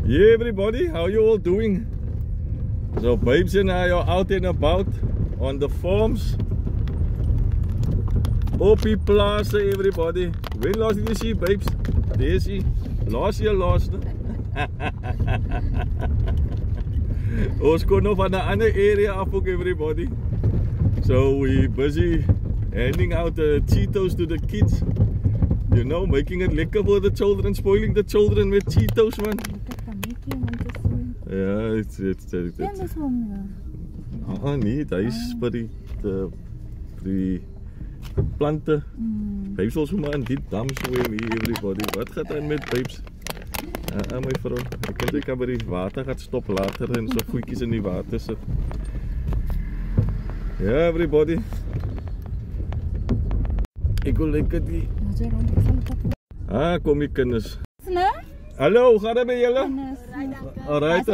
Yeah, everybody, how you all doing? So babes and I are out and about on the farms. Opie Plaza, everybody. When last did you see babes? There she. Last year, last. Ons kon nog van 'n ander area af ook, everybody. So we busy handing out the Cheetos to the kids. You know, making it lekker for the children, spoiling the children with Cheetos, man. Ja, it's nee, dat is voor die planten. Babes was maar in die dam swem hier, everybody. Wat gaat dan met babes? My vrouw. Ik kan bij die water gaat stop later en zo voetjes in die water zit. Ja, everybody. Ik wil lekker die. Kom je kinders. Hallo, hoe gaat het met jullie? Alright.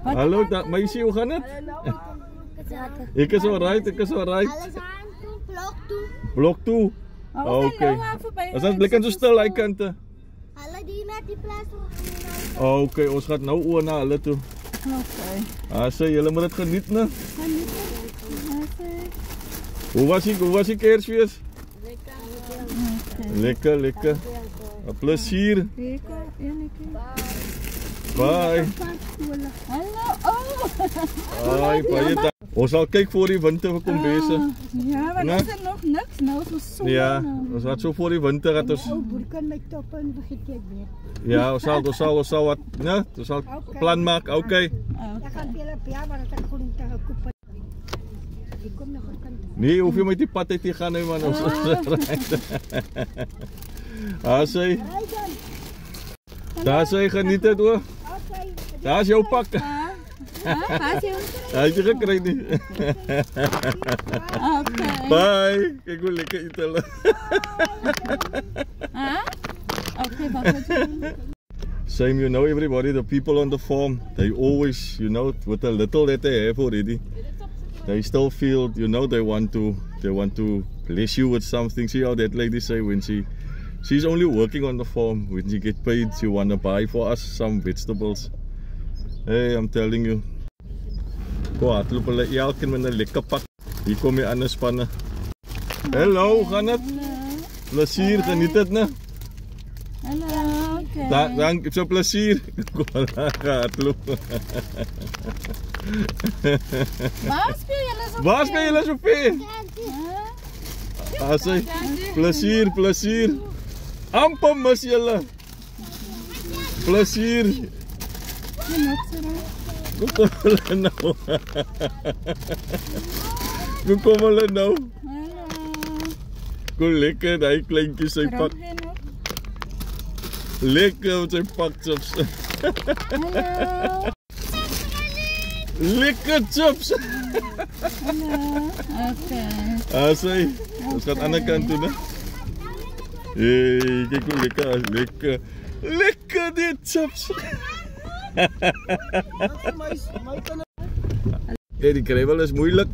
Hallo, meisje, hoe gaat het? Ik is alright. Blok 2. Oké. Is dat lekker zo stil aan kanten? Oké, ons gaat nou oor naar hulle toe. Oké. Jullie moet het genieten, hè? Hoe was die Kersfeest? Lekker. Plezier. Bye. Bye. Ons zal kijken voor die winter kom bezig. Ja, maar er is nog niks. Nou is het zo. Ja, ons gaat zo voor die winter. Ja, ons zal wat. Ja, ons zal plan maken. Oké. Nee, hoef je met die pad uit te gaan, man. Daar zei geniet het hoor. Daar is jouw pak. Hij is je gekregen niet. Bye. Kijk hoe lekker eten. Same, you know, everybody, the people on the farm, they always, you know, with the little that they have already, they still feel, you know, they want to bless you with something. See how that lady say when she's only working on the farm. When she get paid, she want to buy for us some vegetables. Hey, I'm telling you. Kom, hardloop hulle elkeen met 'n lekker pak. Hier kom die ander spanne. Hallo, hoe gaan het? Plezier, geniet het, né? Hallo, oké. Dank, so plezier. Kom, hardloop. Waar speel julle so veel? Plezier. Amper mis julle. Plezier. Hoe kom hulle nou? Hoe lekker, die kleintjie sy pak. Lekker met sy pak chips. Lekker chips. Oké. Ons gaan aan die ander kant toe, né? Hey, kijk hoe lekker die chips. Hey, die krijwel is moeilijk.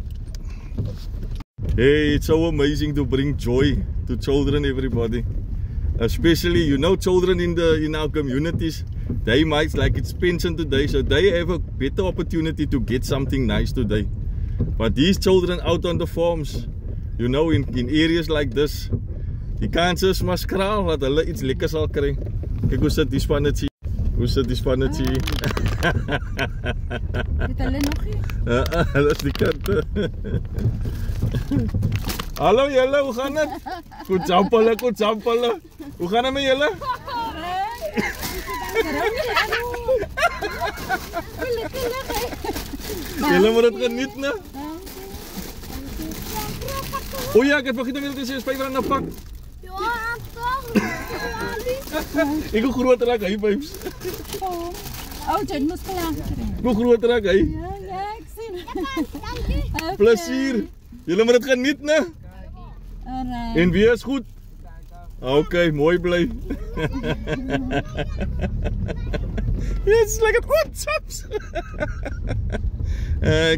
Hey, it's so amazing to bring joy to children, everybody. Especially, you know, children in our communities, they might like it's pension today, so they have a better opportunity to get something nice today. But these children out on the farms, you know, in areas like this, die kans is maar skraal dat hulle iets lekker sal kry. Kyk hoe sit die spannetjie. Dit hulle nog nie? Hulle is die kante. Hallo julle, hoe gaan het? Goed sampelen. Hoe gaan het met julle? Julle moet het geniet, né? Oh ja, ik heb vergeten dat jy R5 'n pak. Ik wil groter raak, hy babes. Jy moet klaar kry. Ik wil groter raak, hy. Ja, ek sien. Plezier. Julle moet het geniet, né? Alright. En wie is goed? Oké, mooi bly. Yes, like it. What's up?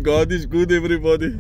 God is good, everybody.